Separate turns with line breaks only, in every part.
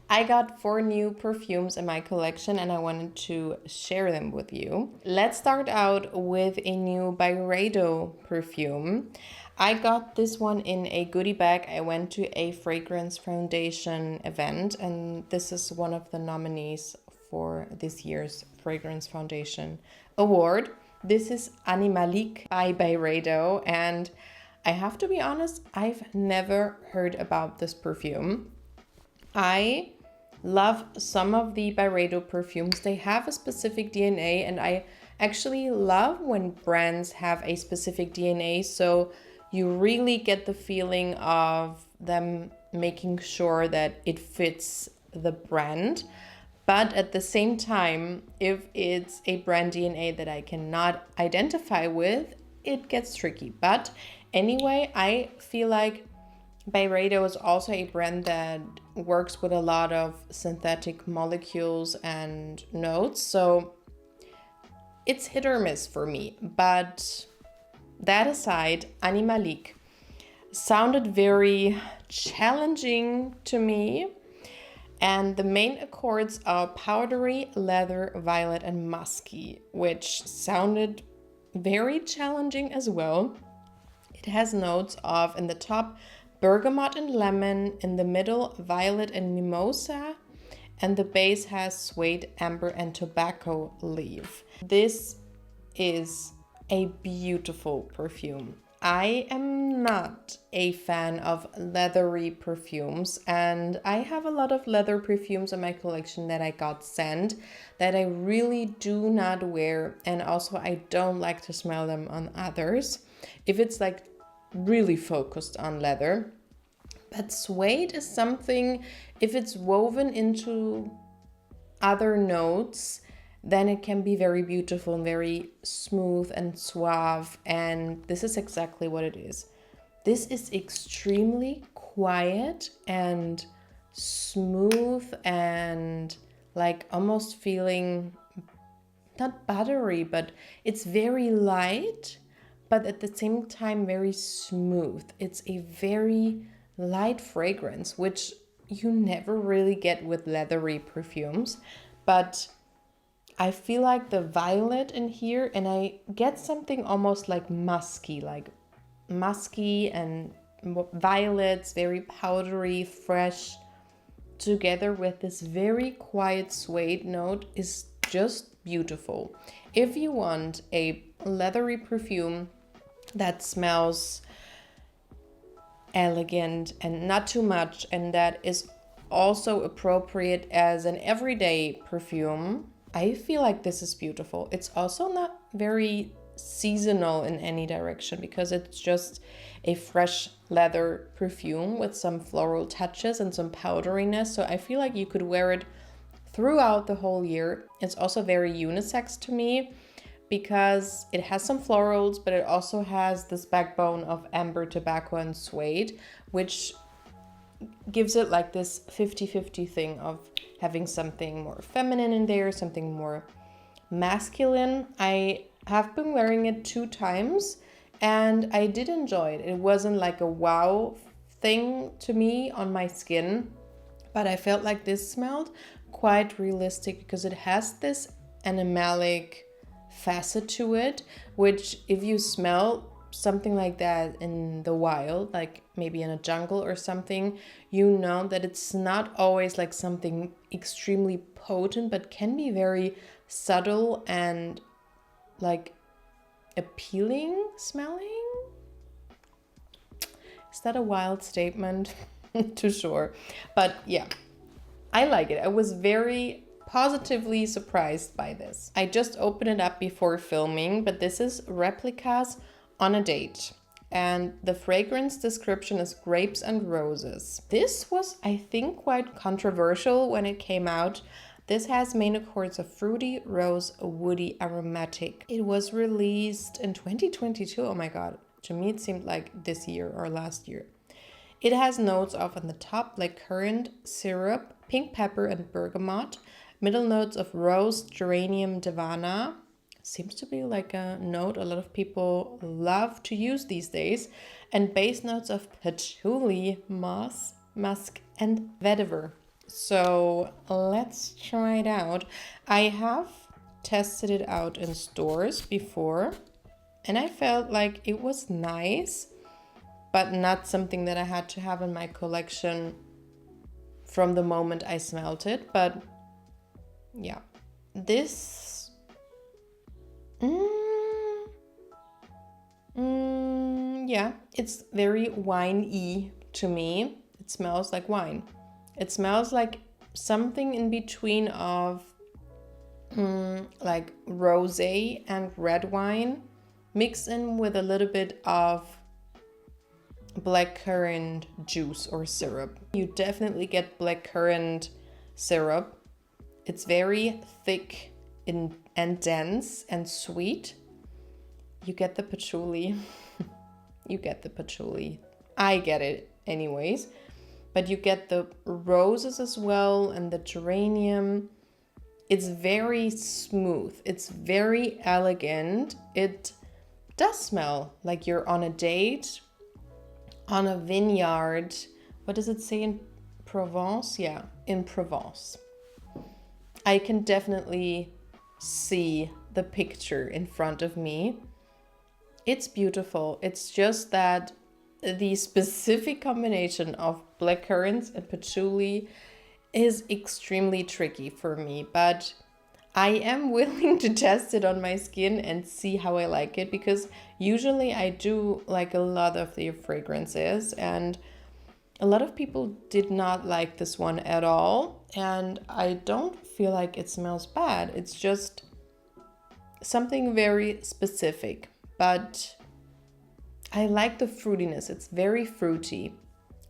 I got 4 new perfumes in my collection and I wanted to share them with you. Let's start out with a new Byredo perfume. I got this one in a goodie bag. I went to a fragrance foundation event and this is one of the nominees for this year's Fragrance Foundation Award. This is Animalique by Byredo, and I have to be honest, I've never heard about this perfume. I love some of the Byredo perfumes. They have a specific DNA, and I actually love when brands have a specific DNA, so you really get the feeling of them making sure that it fits the brand. But at the same time, if it's a brand DNA that I cannot identify with, it gets tricky. But anyway, I feel like Byredo is also a brand that works with a lot of synthetic molecules and notes. So it's hit or miss for me. But that aside, Animalique sounded very challenging to me. And the main accords are powdery, leather, violet, and musky, which sounded very challenging as well. It has notes of, in the top, bergamot and lemon, in the middle, violet and mimosa, and the base has suede, amber, and tobacco leaf. This is a beautiful perfume. I am not a fan of leathery perfumes, and I have a lot of leather perfumes in my collection that I got sent that I really do not wear, and also I don't like to smell them on others if it's like really focused on leather. But suede is something, if it's woven into other notes, then it can be very beautiful and very smooth and suave. And this is exactly what it is. This is extremely quiet and smooth and like almost feeling not buttery, but it's very light, but at the same time very smooth. It's a very light fragrance, which you never really get with leathery perfumes. But I feel like the violet in here, and I get something almost like musky and violets, very powdery, fresh, together with this very quiet suede note is just beautiful. If you want a leathery perfume that smells elegant and not too much, and that is also appropriate as an everyday perfume, I feel like this is beautiful. It's also not very seasonal in any direction because it's just a fresh leather perfume with some floral touches and some powderiness. So I feel like you could wear it throughout the whole year. It's also very unisex to me because it has some florals, but it also has this backbone of amber, tobacco, and suede, which gives it like this 50-50 thing of having something more feminine in there, something more masculine. I have been wearing it 2 times and I did enjoy it. It wasn't like a wow thing to me on my skin, but I felt like this smelled quite realistic because it has this animalic facet to it, which if you smell something like that in the wild, like maybe in a jungle or something, you know that it's not always like something extremely potent, but can be very subtle and like appealing smelling. Is that a wild statement? Too sure. But yeah, I like it. I was very positively surprised by this. I just opened it up before filming, but this is Replica's On a Date. And the fragrance description is grapes and roses. This was, I think, quite controversial when it came out. This has main accords of fruity, rose, woody, aromatic. It was released in 2022. Oh my god. To me, it seemed like this year or last year. It has notes of, on the top, like currant, syrup, pink pepper, and bergamot. Middle notes of rose, geranium, davana. Seems to be like a note a lot of people love to use these days. And base notes of patchouli, moss, musk, and vetiver. So let's try it out. I have tested it out in stores before and I felt like it was nice, but not something that I had to have in my collection from the moment I smelled it. But yeah, this yeah, it's very wine-y to me. It smells like wine. It smells like something in between of like rosé and red wine mixed in with a little bit of blackcurrant juice or syrup. You definitely get blackcurrant syrup. It's very thick and dense and sweet. You get the patchouli. You get the patchouli. I get it anyways. But you get the roses as well and the geranium. It's very smooth. It's very elegant. It does smell like you're on a date, on a vineyard. What does it say in Provence? Yeah, in Provence. I can definitely see the picture in front of me. It's beautiful. It's just that the specific combination of blackcurrants and patchouli is extremely tricky for me, but I am willing to test it on my skin and see how I like it, because usually I do like a lot of the fragrances and a lot of people did not like this one at all, and I don't feel like it smells bad. It's just something very specific, but I like the fruitiness. It's very fruity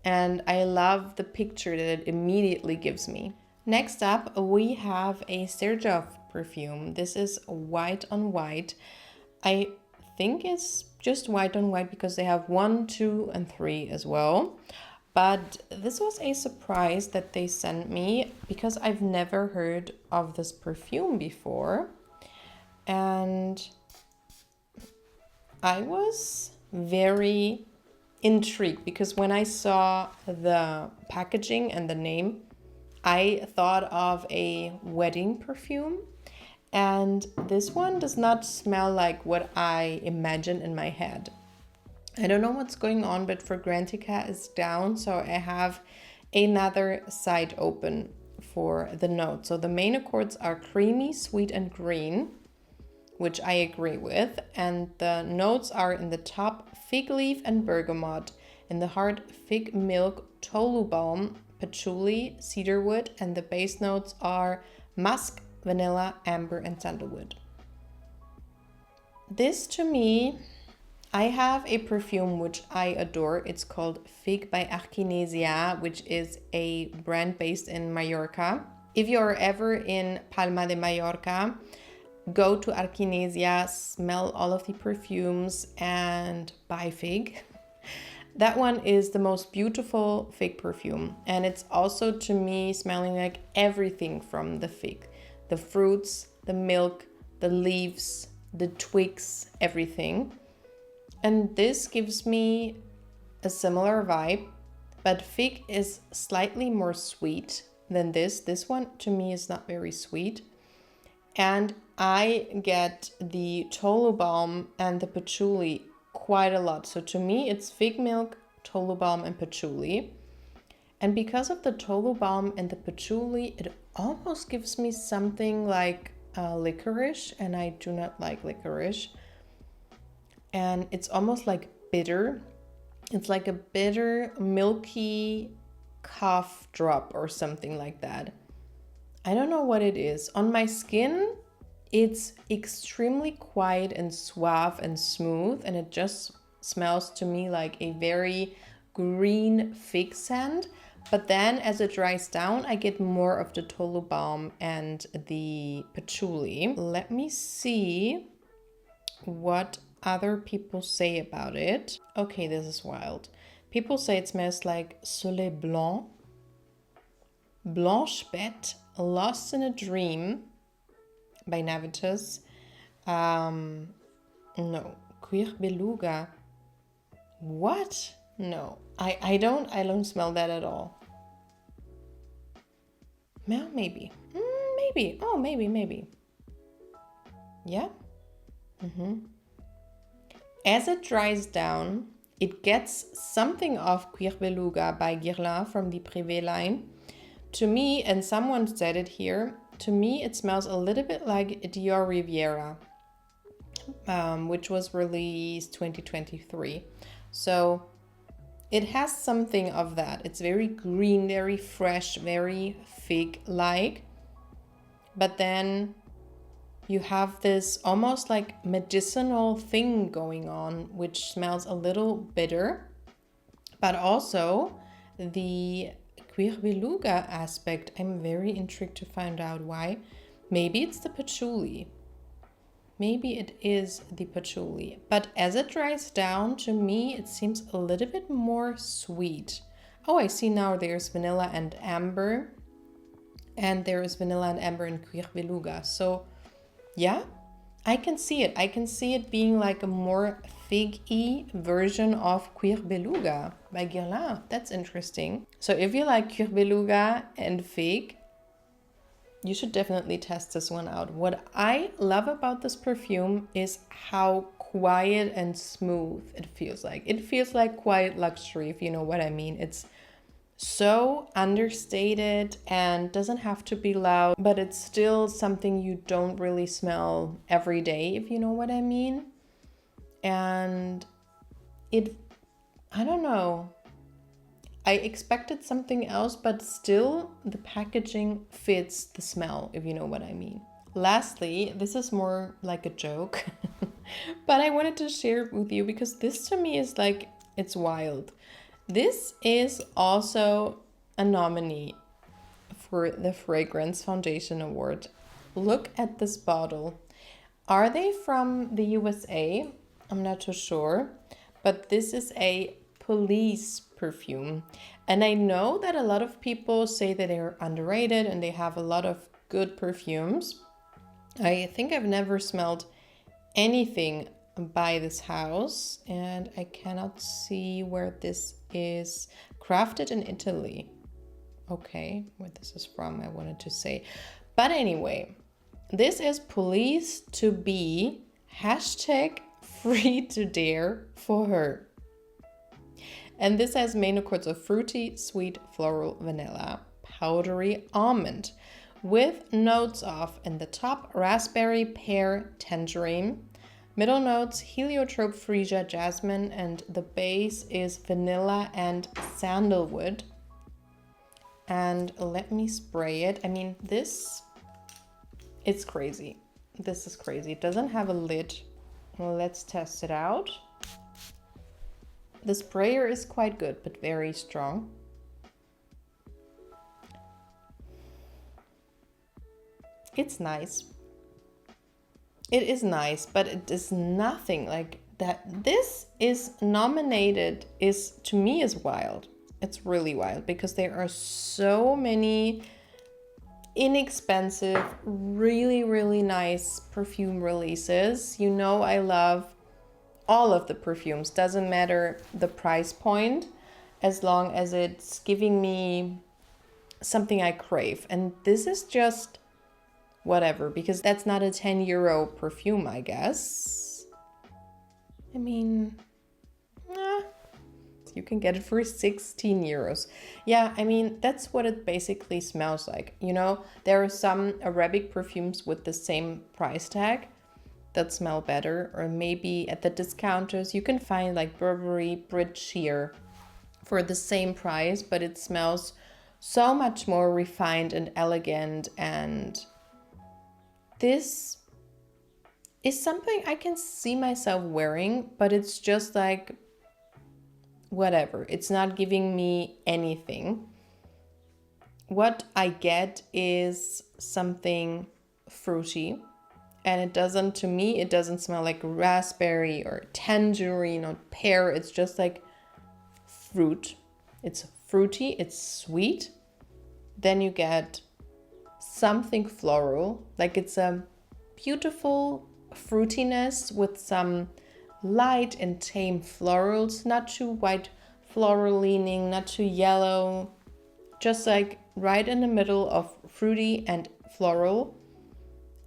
and I love the picture that it immediately gives me. Next up, we have a Xerjoff perfume. This is white on white. I think it's just white on white because they have 1, 2, and 3 as well. But this was a surprise that they sent me because I've never heard of this perfume before. And I was very intrigued because when I saw the packaging and the name, I thought of a wedding perfume. And this one does not smell like what I imagine in my head. I don't know what's going on, but Fragrantica is down, so I have another side open for the notes. So the main accords are creamy, sweet, and green, which I agree with. And the notes are in the top fig leaf and bergamot, in the heart fig milk, tolu balm, patchouli, cedarwood, and the base notes are musk, vanilla, amber, and sandalwood. This to me, I have a perfume which I adore. It's called Fig by Arquinesia, which is a brand based in Mallorca. If you're ever in Palma de Mallorca, go to Arquinesia, smell all of the perfumes, and buy fig. That one is the most beautiful fig perfume. And it's also, to me, smelling like everything from the fig. The fruits, the milk, the leaves, the twigs, everything. And this gives me a similar vibe, but fig is slightly more sweet than this. This one to me is not very sweet. And I get the tolu balm and the patchouli quite a lot. So to me, it's fig milk, tolu balm, and patchouli. And because of the tolu balm and the patchouli, it almost gives me something like licorice, and I do not like licorice. And it's almost like bitter. It's like a bitter, milky cough drop or something like that. I don't know what it is. On my skin, it's extremely quiet and suave and smooth, and it just smells to me like a very green fig scent. But then as it dries down, I get more of the tolu balm and the patchouli. Let me see what other people say about it. Okay, this is wild. People say it smells like Soleil Blanc, Blanche Bête, Lost in a Dream by Navitus. No, Cuir Beluga. What? No, I don't smell that at all. Well, maybe. Maybe. Oh, maybe. Yeah. As it dries down, it gets something of Cuir Beluga by Guerlain from the Privé line. To me, and someone said it here, to me it smells a little bit like Dior Riviera, which was released 2023. So it has something of that. It's very green, very fresh, very fig-like. But then you have this almost like medicinal thing going on, which smells a little bitter. But also the Cuir Beluga aspect, I'm very intrigued to find out why. Maybe it's the patchouli. Maybe it is the patchouli. But as it dries down, to me, it seems a little bit more sweet. Oh, I see now there's vanilla and amber. And there is vanilla and amber in Cuir Beluga. So yeah, I can see it. I can see it being like a more fig-y version of Cuir Beluga by Guerlain. That's interesting. So if you like Cuir Beluga and fig, you should definitely test this one out. What I love about this perfume is how quiet and smooth it feels like. It feels like quiet luxury, if you know what I mean. It's so understated and doesn't have to be loud, but it's still something you don't really smell every day, if you know what I mean. And I don't know. I expected something else, but still the packaging fits the smell, if you know what I mean. Lastly, this is more like a joke, but I wanted to share it with you because this to me is like, it's wild. This is also a nominee for the Fragrance Foundation Award. Look at this bottle. Are they from the USA? I'm not too sure, but this is a police perfume. And I know that a lot of people say that they're underrated and they have a lot of good perfumes. I think I've never smelled anything by this house, and I cannot see where this is. Crafted in Italy. Okay, where this is from, I wanted to say. But anyway, this is Police to Be #Freetodare for her. And this has main notes of fruity, sweet, floral, vanilla, powdery almond, with notes of, in the top, raspberry, pear, tangerine, middle notes, heliotrope, freesia, jasmine, and the base is vanilla and sandalwood. And let me spray it. I mean, it's crazy. This is crazy. It doesn't have a lid. Well, let's test it out. The sprayer is quite good, but very strong. It's nice. It is nice, but it is nothing like that. This is nominated to me is wild. It's really wild because there are so many inexpensive, really, really nice perfume releases. You know, I love all of the perfumes, doesn't matter the price point, as long as it's giving me something I crave. And this is just whatever, because that's not a 10 euro perfume, I guess. I mean, you can get it for 16 euros. Yeah, I mean, that's what it basically smells like. You know, there are some Arabic perfumes with the same price tag that smell better, or maybe at the discounters you can find like Burberry Brit Sheer for the same price, but it smells so much more refined and elegant. And this is something I can see myself wearing, but it's just like whatever. It's not giving me anything. What I get is something fruity. And it doesn't, to me, it doesn't smell like raspberry or tangerine or pear. It's just like fruit. It's fruity, it's sweet. Then you get something floral, like it's a beautiful fruitiness with some light and tame florals, not too white floral leaning, not too yellow, just like right in the middle of fruity and floral.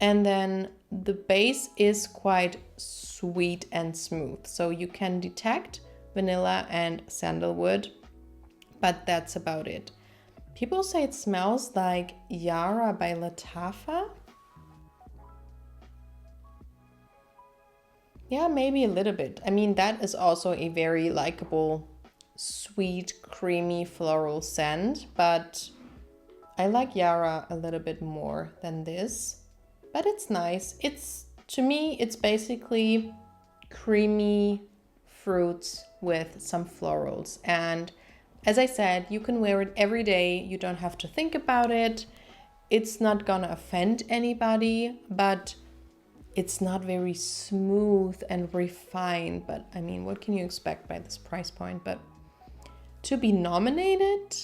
And then the base is quite sweet and smooth. So you can detect vanilla and sandalwood, but that's about it. People say it smells like Yara by Lattafa. Yeah, maybe a little bit. I mean, that is also a very likable, sweet, creamy floral scent, but I like Yara a little bit more than this, but it's nice. To me, it's basically creamy fruits with some florals. And as I said, you can wear it every day. You don't have to think about it. It's not gonna offend anybody, but it's not very smooth and refined. But I mean, what can you expect by this price point? But to be nominated,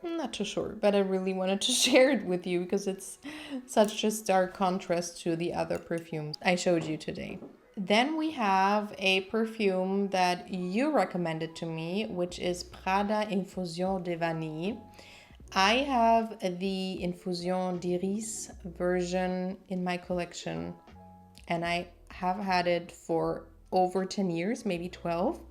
I'm not too sure, but I really wanted to share it with you because it's such a stark contrast to the other perfumes I showed you today. Then we have a perfume that you recommended to me, which is Prada Infusion de Vanille. I have the Infusion d'Iris version in my collection, and I have had it for over 10 years, maybe 12,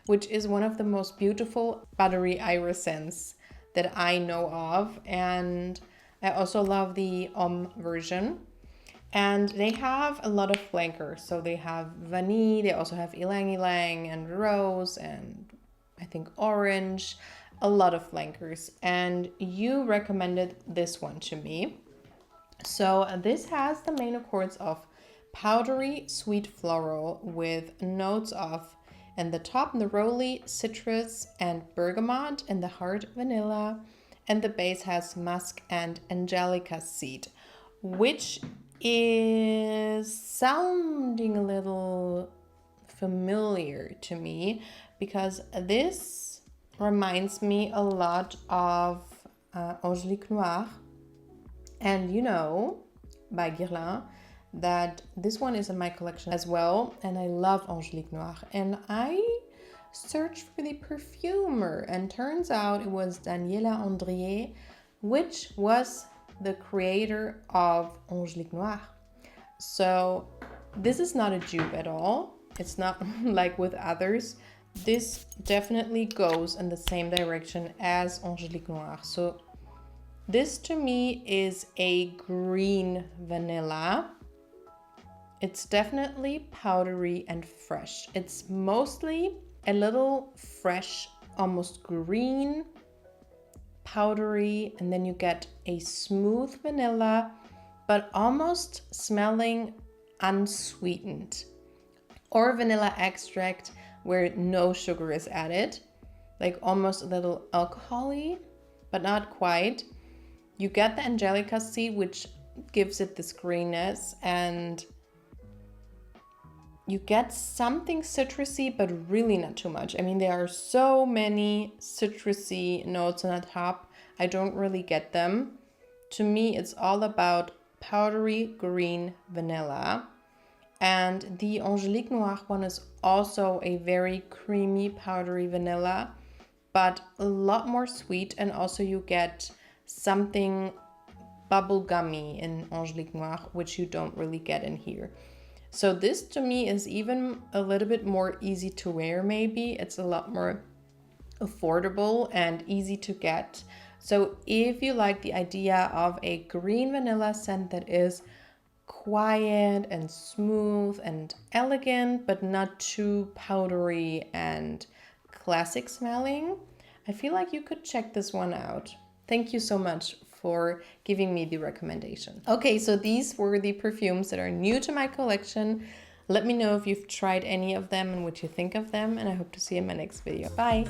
which is one of the most beautiful buttery iris scents that I know of. And I also love the Homme version. And they have a lot of flankers. So they have vanille, they also have ylang ylang and rose and I think orange, a lot of flankers. And you recommended this one to me. So this has the main accords of powdery sweet floral with notes of, in the top, neroli, citrus, and bergamot, and the heart, vanilla, and the base has musk and angelica seed, which is sounding a little familiar to me because this reminds me a lot of Angelique Noir, and you know, by Guerlain, that this one is in my collection as well, and I love Angelique Noir. And I searched for the perfumer, and turns out it was Daniela Andrier, which was the creator of Angelique Noir. So this is not a dupe at all. It's not like with others. This definitely goes in the same direction as Angelique Noir. So this to me is a green vanilla. It's definitely powdery and fresh. It's mostly a little fresh, almost green, powdery, and then you get a smooth vanilla, but almost smelling unsweetened. Or vanilla extract where no sugar is added, like almost a little alcohol-y, but not quite. You get the angelica seed, which gives it this greenness, and you get something citrusy, but really not too much. I mean, there are so many citrusy notes on the top. I don't really get them. To me, it's all about powdery green vanilla. And the Angelique Noir one is also a very creamy, powdery vanilla, but a lot more sweet. And also you get something bubblegummy in Angelique Noir, which you don't really get in here. So this to me is even a little bit more easy to wear maybe. It's a lot more affordable and easy to get. So if you like the idea of a green vanilla scent that is quiet and smooth and elegant, but not too powdery and classic smelling, I feel like you could check this one out. Thank you so much for giving me the recommendation. Okay, so these were the perfumes that are new to my collection. Let me know if you've tried any of them and what you think of them, and I hope to see you in my next video. Bye!